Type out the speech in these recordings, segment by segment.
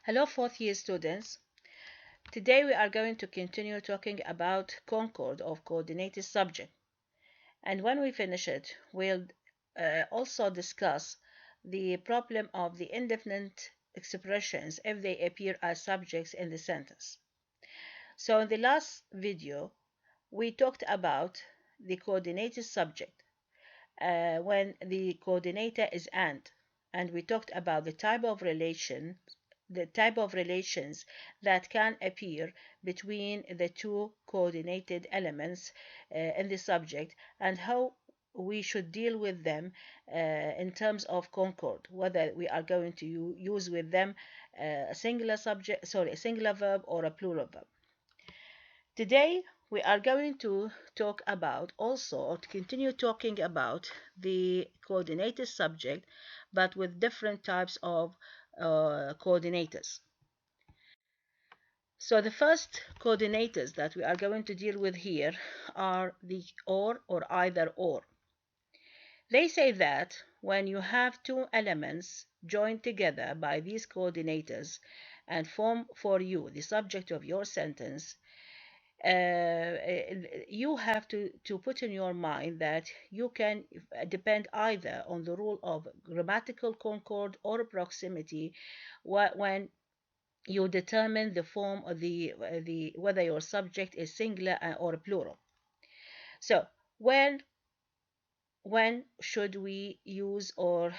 Hello, fourth year students. Today we are going to continue talking about Concord of coordinated subject. And when we finish it, we'll also discuss the problem of the indefinite expressions if they appear as subjects in the sentence. So in the last video, we talked about the coordinated subject when the coordinator is and we talked about the type of relations that can appear between the two coordinated elements in the subject and how we should deal with them in terms of concord, whether we are going to use with them a singular verb or a plural verb. Today, we are going to talk about also, or to continue talking about the coordinated subject, but with different types of coordinators. So the first coordinators that we are going to deal with here are the or either or. They say that when you have two elements joined together by these coordinators and form for you the subject of your sentence, you have to put in your mind that you can depend either on the rule of grammatical concord or proximity when you determine the form of the whether your subject is singular or plural. So when should we use or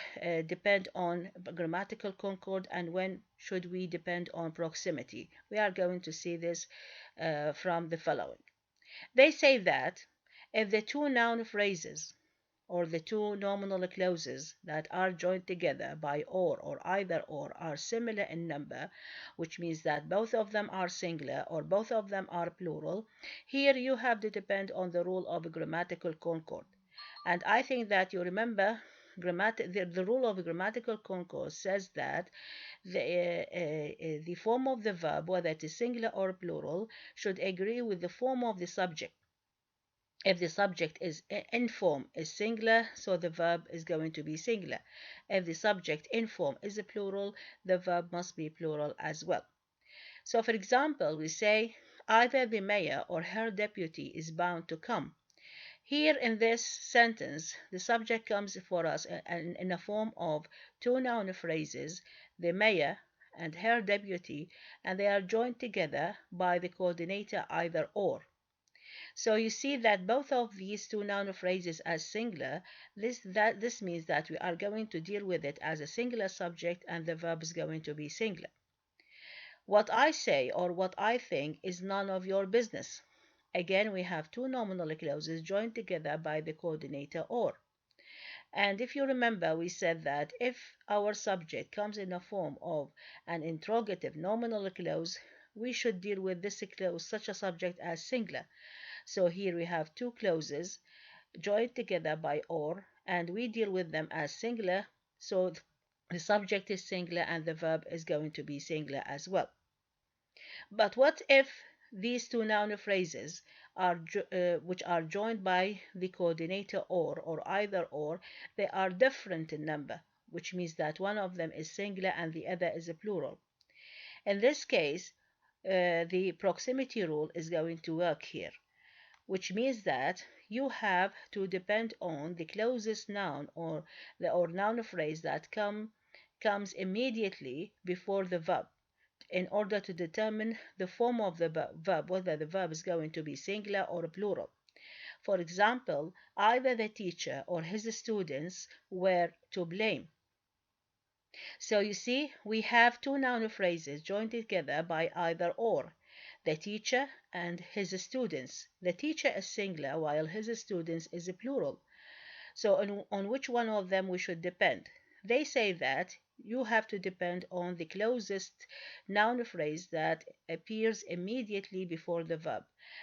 depend on grammatical concord, and when should we depend on proximity? We are going to see this from the following. They say that if the two noun phrases or the two nominal clauses that are joined together by or either or are similar in number, which means that both of them are singular or both of them are plural, here you have to depend on the rule of grammatical concord. And I think that you remember the rule of grammatical concord says that the form of the verb, whether it is singular or plural, should agree with the form of the subject. If the subject is in form is singular, so the verb is going to be singular. If the subject in form is a plural, the verb must be plural as well. So for example, we say either the mayor or her deputy is bound to come. Here in this sentence, the subject comes for us in a form of two noun phrases, the mayor and her deputy, and they are joined together by the coordinator either or. So you see that both of these two noun phrases as singular, this means that we are going to deal with it as a singular subject and the verb is going to be singular. What I say or what I think is none of your business. Again, we have two nominal clauses joined together by the coordinator or. And if you remember, we said that if our subject comes in a form of an interrogative nominal clause, we should deal with this clause, such a subject, as singular. So here we have two clauses joined together by or, and we deal with them as singular. So the subject is singular and the verb is going to be singular as well. But what if these two noun phrases which are joined by the coordinator or either or, they are different in number, which means that one of them is singular and the other is a plural. In this case, the proximity rule is going to work here, which means that you have to depend on the closest noun or noun phrase that comes immediately before the verb in order to determine the form of the verb, whether the verb is going to be singular or plural. For example, either the teacher or his students were to blame. So you see, we have two noun phrases joined together by either or, the teacher and his students. The teacher is singular while his students is a plural. So on which one of them we should depend? They say that you have to depend on the closest noun phrase that appears immediately before the verb.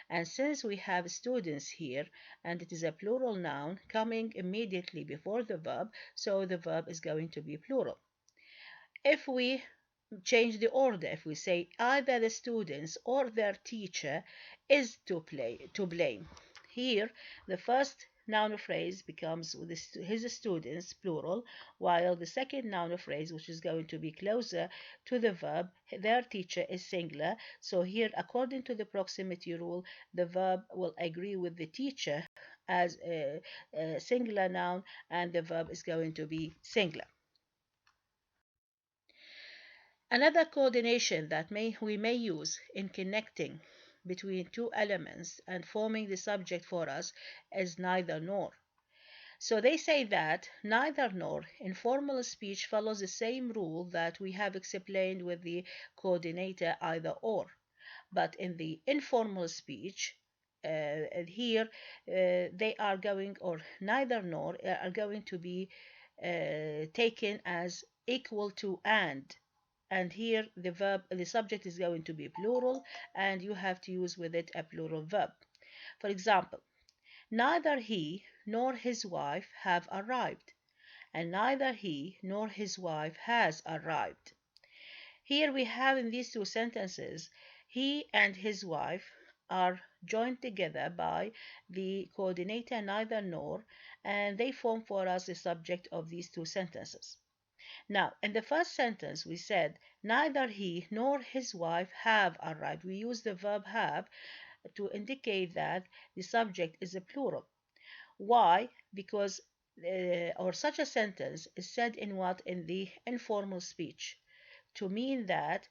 And since we have students here and it is a plural noun coming immediately before the verb, so the verb is going to be plural. If we change the order, if we say either the students or their teacher is to blame, here the first noun phrase becomes with his students, plural, while the second noun phrase, which is going to be closer to the verb, their teacher, is singular. So here, according to the proximity rule, the verb will agree with the teacher as a singular noun, and the verb is going to be singular. Another coordination that we may use in connecting between two elements and forming the subject for us is neither nor. So they say that neither nor in formal speech follows the same rule that we have explained with the coordinator either or. But in the informal speech, here they are going, or neither nor are going to be taken as equal to and here the subject is going to be plural, and you have to use with it a plural verb. For example, neither he nor his wife have arrived, and neither he nor his wife has arrived. Here we have in these two sentences, he and his wife are joined together by the coordinator neither nor, and they form for us the subject of these two sentences. Now, in the first sentence, we said neither he nor his wife have arrived. We use the verb have to indicate that the subject is a plural. Why? Because or such a sentence is said in what? In the informal speech, to mean that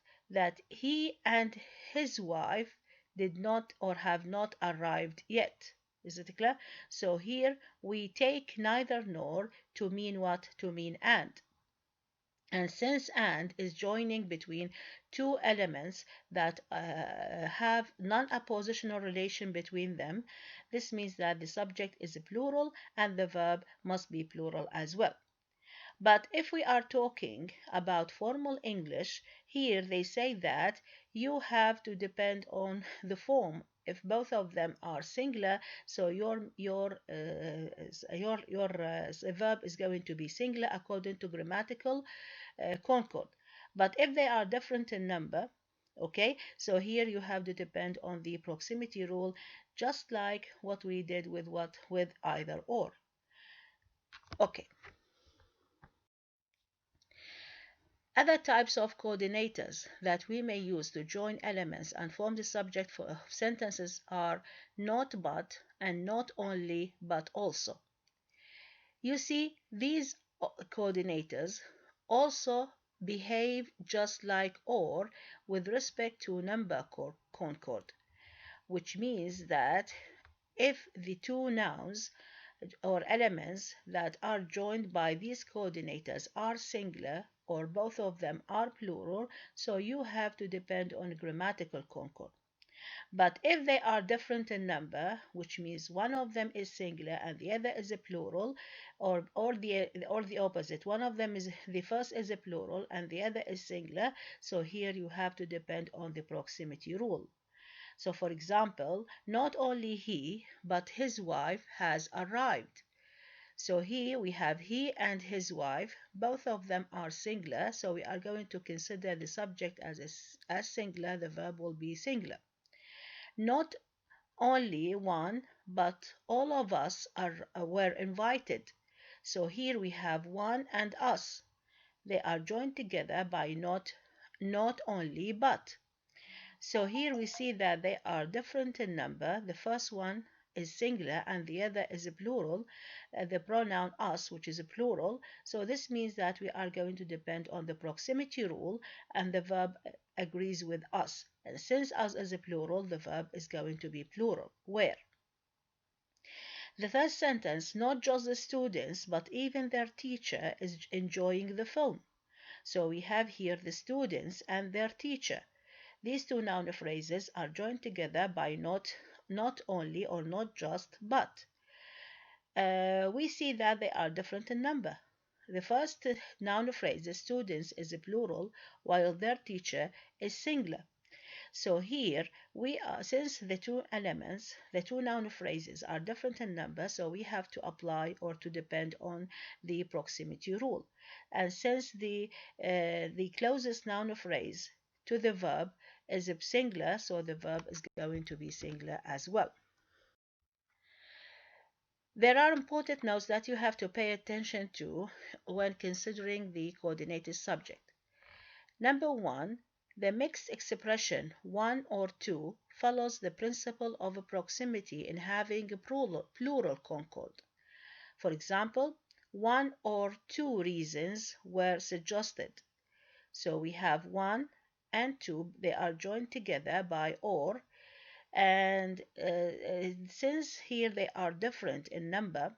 he and his wife did not or have not arrived yet. Is it clear? So here we take neither nor to mean what? To mean and. And since and is joining between two elements that have non-oppositional relation between them, this means that the subject is a plural and the verb must be plural as well. But if we are talking about formal English, here they say that you have to depend on the form. If both of them are singular, so your verb is going to be singular according to grammatical Concord. But if they are different in number, okay, so here you have to depend on the proximity rule, just like what we did with either or. Okay. Other types of coordinators that we may use to join elements and form the subject for sentences are not but and not only but also. You see, these coordinators also behave just like or with respect to number concord, which means that if the two nouns or elements that are joined by these coordinators are singular or both of them are plural, so you have to depend on grammatical concord. But if they are different in number, which means one of them is singular and the other is a plural, or the opposite, one of them is the first is a plural and the other is singular, so here you have to depend on the proximity rule. So for example, not only he, but his wife has arrived. So here we have he and his wife, both of them are singular, so we are going to consider the subject as singular, the verb will be singular. Not only one, but all of us were invited. So here we have one and us. They are joined together by not only but. So here we see that they are different in number. The first one is singular and the other is a plural, the pronoun us, which is a plural. So this means that we are going to depend on the proximity rule and the verb agrees with us. And since us is a plural, the verb is going to be plural. Where? The third sentence, not just the students, but even their teacher is enjoying the film. So we have here the students and their teacher. These two noun phrases are joined together by not only or not just but. We see that they are different in number. The first noun phrase, the students, is a plural, while their teacher is singular. So here we are, since the two noun phrases are different in number, so we have to apply or to depend on the proximity rule. And since the closest noun phrase to the verb is singular, so the verb is going to be singular as well. There are important notes that you have to pay attention to when considering the coordinated subject. Number one, the mixed expression one or two follows the principle of proximity in having a plural concord. For example, one or two reasons were suggested. So we have one and two, they are joined together by or, and since here they are different in number,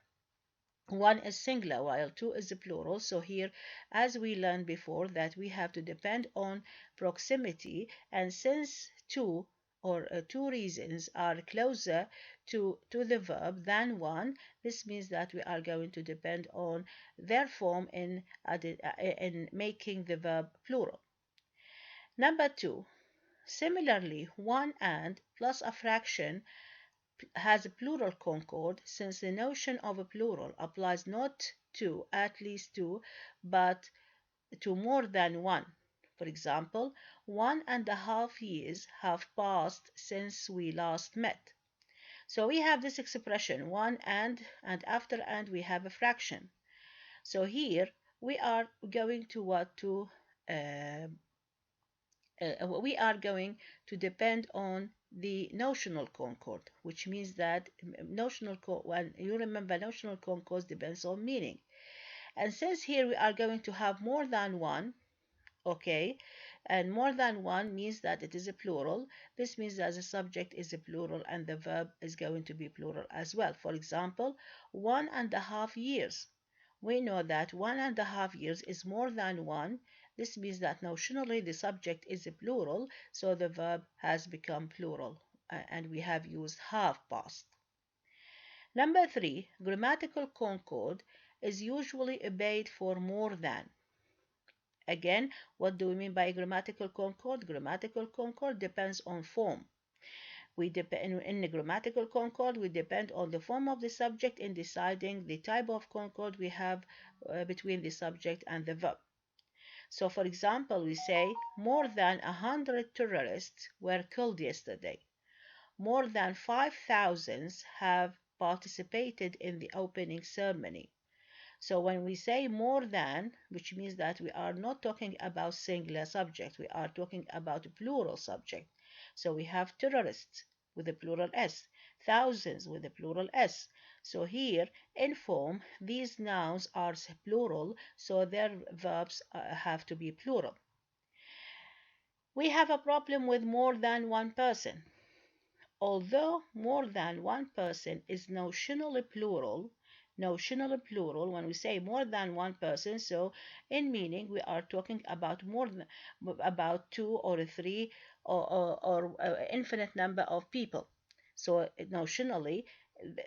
one is singular while two is a plural. So here, as we learned before, that we have to depend on proximity, and since two reasons are closer to the verb than one, this means that we are going to depend on their form in making the verb plural. Number two, similarly, one and plus a fraction has a plural concord, since the notion of a plural applies not to at least two, but to more than one. For example, 1.5 years have passed since we last met. So we have this expression one and after and we have a fraction. So here we are going to uh, we are going to depend on the notional concord, which means that when you remember, notional concord depends on meaning. And since here we are going to have more than one, okay, and more than one means that it is a plural. This means that the subject is a plural and the verb is going to be plural as well. For example, 1.5 years. We know that 1.5 years is more than one. This means that notionally the subject is a plural, so the verb has become plural, and we have used have past. Number three, grammatical concord is usually obeyed for more than. Again, what do we mean by grammatical concord? Grammatical concord depends on form. We depend in the grammatical concord. We depend on the form of the subject in deciding the type of concord we have between the subject and the verb. So, for example, we say more than 100 terrorists were killed yesterday. More than 5,000 have participated in the opening ceremony. So when we say more than, which means that we are not talking about singular subject, we are talking about a plural subject. So we have terrorists with a plural s, thousands with a plural s. So here in form, these nouns are plural, so their verbs have to be plural. We have a problem with more than one person. Although more than one person is notionally plural, when we say more than one person, so in meaning we are talking about more than about two or three or infinite number of people. So notionally,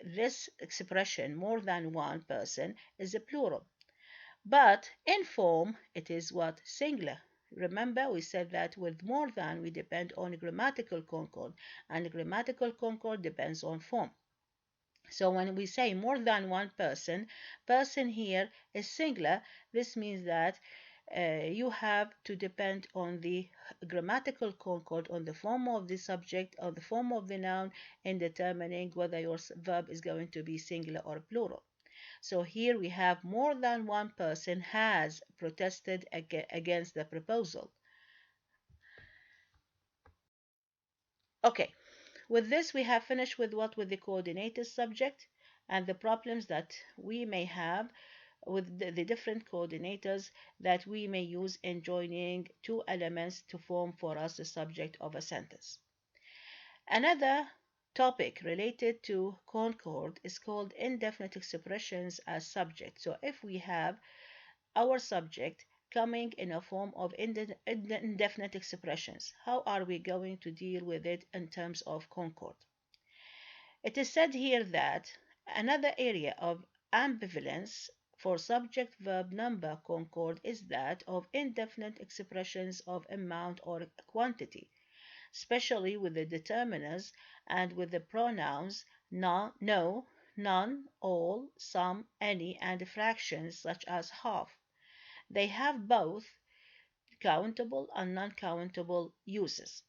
this expression more than one person is a plural. But in form, it is what? Singular. Remember, we said that with more than, we depend on grammatical concord, and grammatical concord depends on form. So when we say more than one person, person here is singular. This means that you have to depend on the grammatical concord, on the form of the subject, or the form of the noun, in determining whether your verb is going to be singular or plural. So here we have more than one person has protested against the proposal. Okay, with this we have finished with the coordinated subject and the problems that we may have with the different coordinators that we may use in joining two elements to form for us the subject of a sentence. Another topic related to concord is called indefinite expressions as subject. So if we have our subject coming in a form of indefinite expressions, how are we going to deal with it in terms of concord? It is said here that another area of ambivalence for subject verb number concord is that of indefinite expressions of amount or quantity, especially with the determiners and with the pronouns no, none, all, some, any, and fractions such as half. They have both countable and non-countable uses.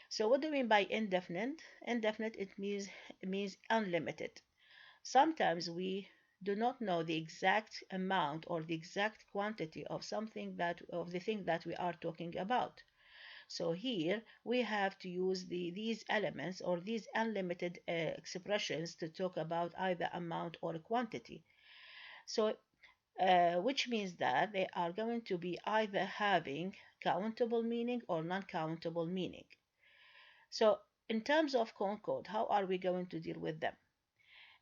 So what do we mean by indefinite? Indefinite, it means unlimited. Sometimes we do not know the exact amount or the exact quantity of something that of the thing that we are talking about. So here we have to use these elements or these unlimited expressions to talk about either amount or quantity. So which means that they are going to be either having countable meaning or non-countable meaning. So in terms of Concord, how are we going to deal with them?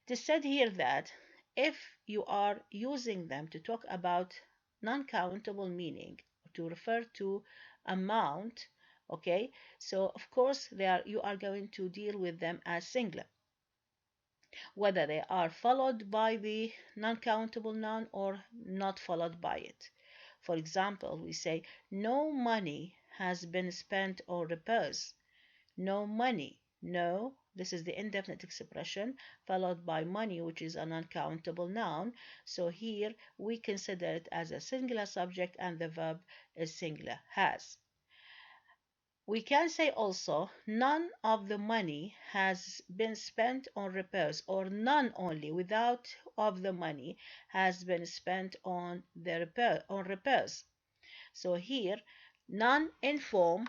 It is said here that if you are using them to talk about non-countable meaning, to refer to amount, okay, so of course you are going to deal with them as singular, whether they are followed by the non-countable noun or not followed by it. For example, we say, no money has been spent on repairs. No money. No, this is the indefinite expression followed by money, which is an uncountable noun. So here we consider it as a singular subject and the verb is singular, has. We can say also none of the money has been spent on repairs, or none only without of the money has been spent on repairs. So here none in form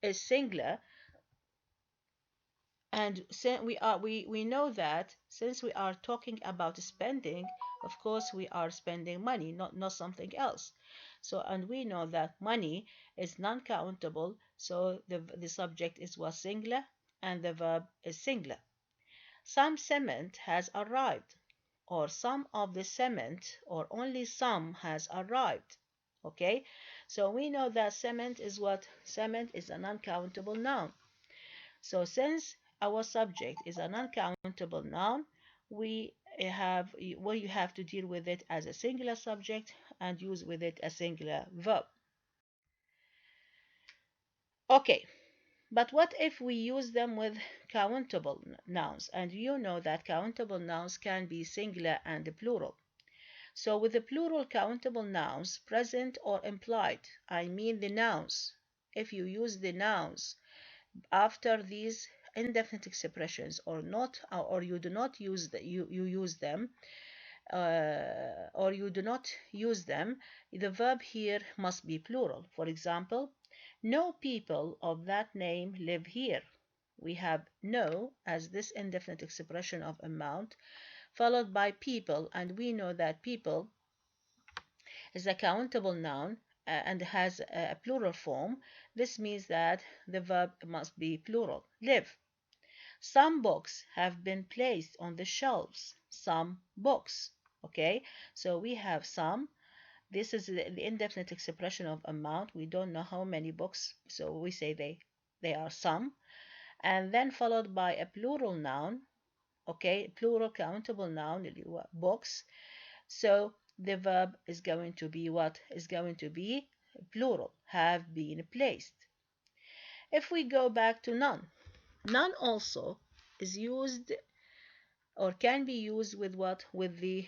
is singular, and we know that since we are talking about spending, of course we are spending money, not something else. So and we know that money is non-countable, so the subject is was singular and the verb is singular. Some cement has arrived, or some of the cement, or only some has arrived. Okay, so we know that cement is what? Cement is an uncountable noun. So since our subject is an uncountable noun, you have to deal with it as a singular subject and use with it a singular verb. Okay, but what if we use them with countable nouns? And you know that countable nouns can be singular and plural. So with the plural countable nouns, present or implied, I mean the nouns. If you use the nouns after these indefinite expressions or not, or you do not use you use them, or you do not use them, the verb here must be plural. For example, no people of that name live here. We have no as this indefinite expression of amount followed by people, and we know that people is a countable noun and has a plural form. This means that the verb must be plural. Live. Some books have been placed on the shelves. Some books. Okay, so we have some. This is the indefinite expression of amount. We don't know how many books, so we say they are some. And then followed by a plural noun. Okay, plural countable noun, books. So the verb is going to be what? Is going to be plural, have been placed. If we go back to none, none also is used or can be used with what? With the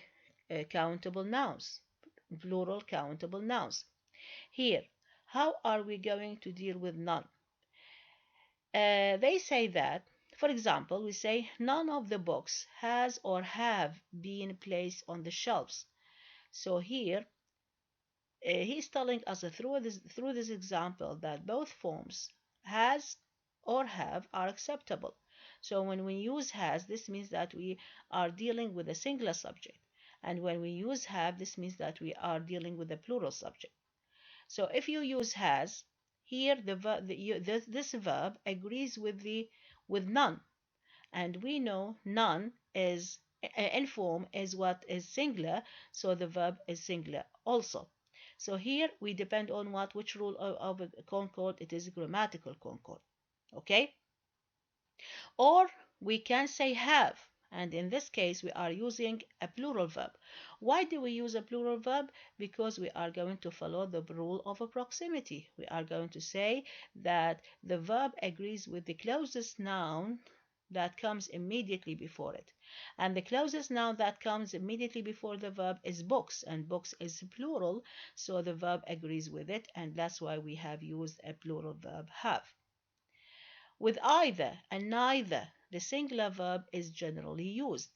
countable nouns, plural countable nouns. Here, how are we going to deal with none? They say that, for example, we say none of the books has or have been placed on the shelves. So here he's telling us through this example that both forms has or have are acceptable. So when we use has, this means that we are dealing with a singular subject, and when we use have, this means that we are dealing with a plural subject. So if you use has here, this verb agrees with none, and we know none is in form is what is singular, so the verb is singular also. So here we depend on what? Which rule of concord? It is grammatical concord. Okay, or we can say have, and in this case we are using a plural verb. Why do we use a plural verb? Because we are going to follow the rule of proximity. We are going to say that the verb agrees with the closest noun that comes immediately before it, and the closest noun that comes immediately before the verb is books, and books is plural, so the verb agrees with it, and that's why we have used a plural verb have. With either and neither, the singular verb is generally used.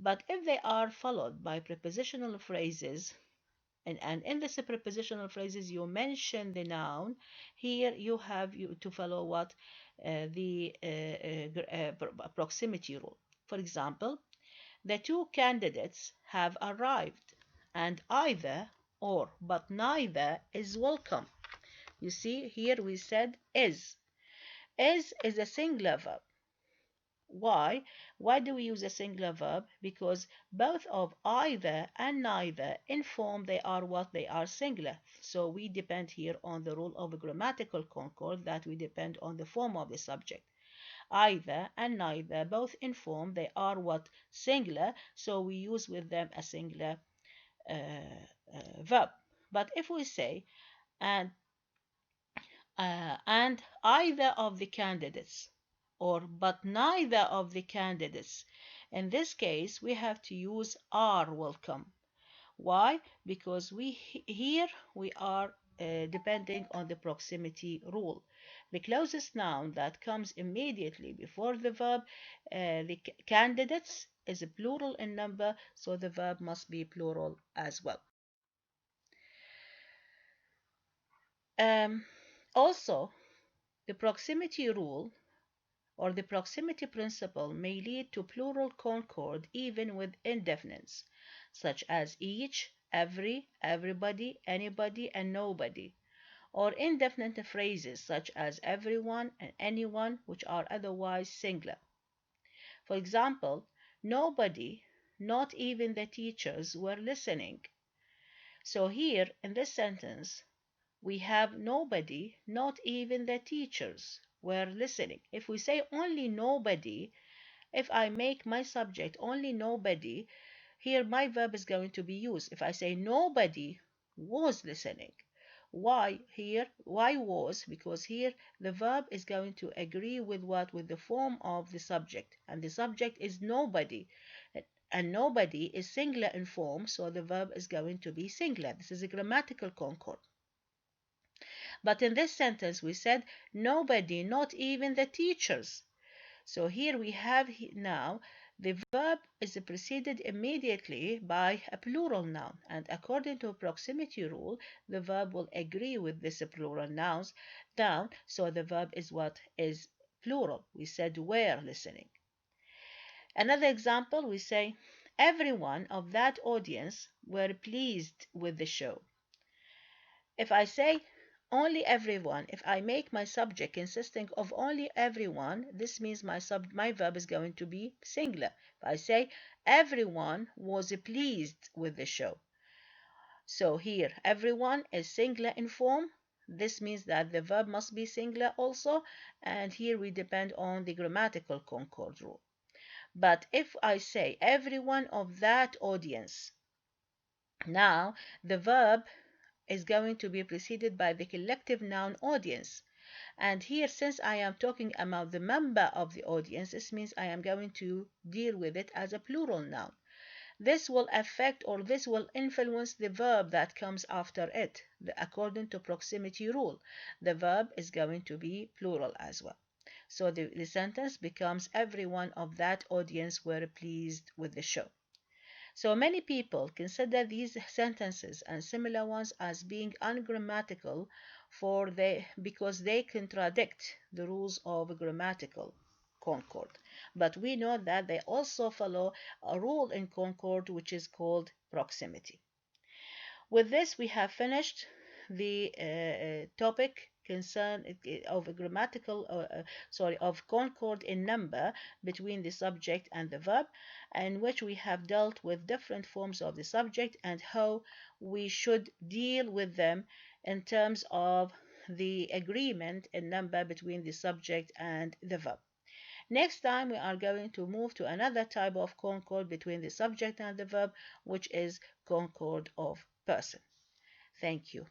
But if they are followed by prepositional phrases, and in this prepositional phrases you mention the noun, here you have to follow what the proximity rule. For example, the two candidates have arrived, and either or but neither is welcome. You see, here we said is. Is a singular verb. Why? Why do we use a singular verb? Because both of either and neither inform they are what they are singular. So we depend here on the rule of grammatical concord, that we depend on the form of the subject. Either and neither both inform they are what singular, so we use with them a singular verb. But if we say and and either of the candidates, or but neither of the candidates, in this case we have to use are welcome. Why? Because here we are depending on the proximity rule. The closest noun that comes immediately before the verb, the candidates, is a plural in number, so the verb must be plural as well. Also, the proximity rule or the proximity principle may lead to plural concord even with indefinites, such as each, every, everybody, anybody, and nobody, or indefinite phrases such as everyone and anyone, which are otherwise singular. For example, nobody, not even the teachers, were listening. So here in this sentence, we have nobody, not even the teachers, were listening. If we say only nobody, if I make my subject only nobody, here my verb is going to be used. If I say nobody was listening, why here? Why was? Because here the verb is going to agree with what? With the form of the subject, and the subject is nobody. And nobody is singular in form, so the verb is going to be singular. This is a grammatical concord. But in this sentence, we said nobody, not even the teachers. So here we have now the verb is preceded immediately by a plural noun, and according to proximity rule, the verb will agree with this plural noun, so the verb is what is plural. We said were listening. Another example, we say everyone of that audience were pleased with the show. If I say only everyone, if I make my subject consisting of only everyone, this means my verb is going to be singular. If I say everyone was pleased with the show. So here, everyone is singular in form. This means that the verb must be singular also, and here we depend on the grammatical concord rule. But if I say everyone of that audience, now the verb is going to be preceded by the collective noun audience. And here, since I am talking about the member of the audience, this means I am going to deal with it as a plural noun. This will affect, or this will influence, the verb that comes after it. According to proximity rule, the verb is going to be plural as well. So the sentence becomes everyone of that audience were pleased with the show. So many people consider these sentences and similar ones as being ungrammatical because they contradict the rules of grammatical concord. But we know that they also follow a rule in concord which is called proximity. With this, we have finished the topic of grammatical of concord in number between the subject and the verb, in which we have dealt with different forms of the subject and how we should deal with them in terms of the agreement in number between the subject and the verb. Next time we are going to move to another type of concord between the subject and the verb, which is concord of person. Thank you.